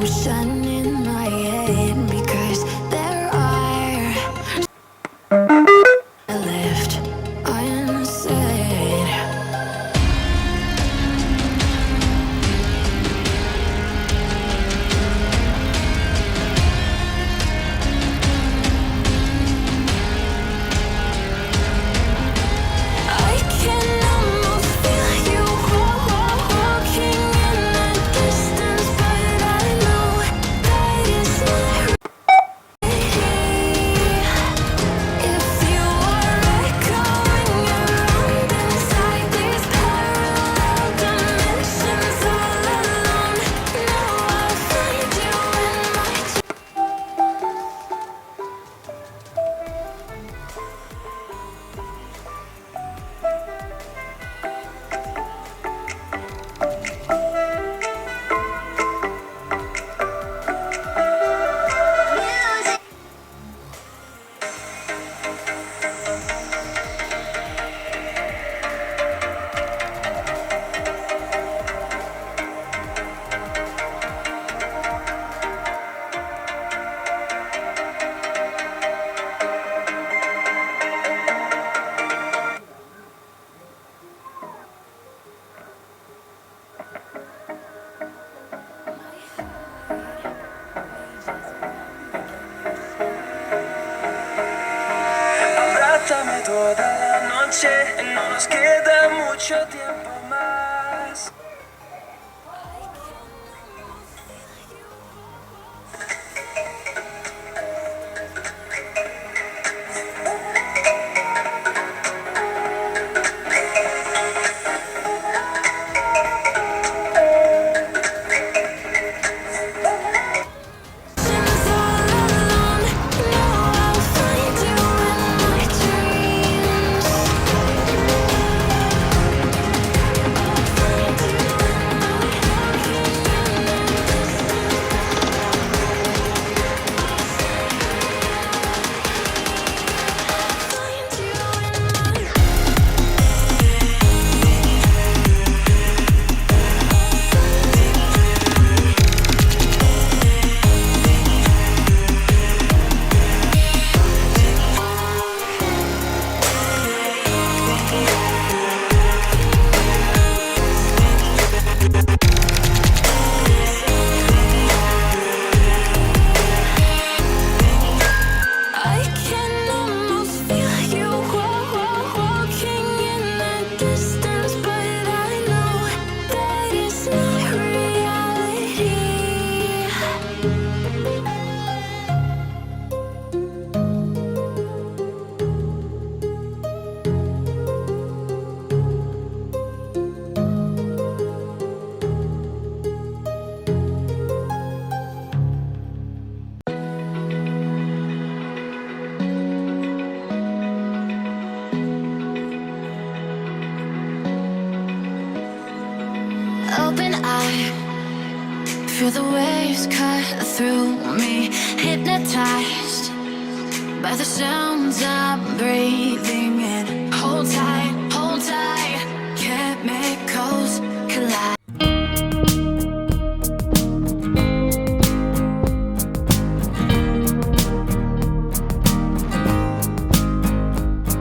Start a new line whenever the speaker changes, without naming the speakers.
ocean in my head because there are left unsaid. I can almost feel you walking in the distance, but I know that it's not if you are echoing around inside these parallel dimensions all alone. Now I'll find you in my
Abrázame toda la noche, no nos queda mucho tiempo más.
dimensions all alone. Now I'll find you in my dreams. Find you in my I can almost feel you walking in the distance, but I know that it's not reality. Open eye, feel the waves cut through me, hypnotized by the sounds I'm breathing in.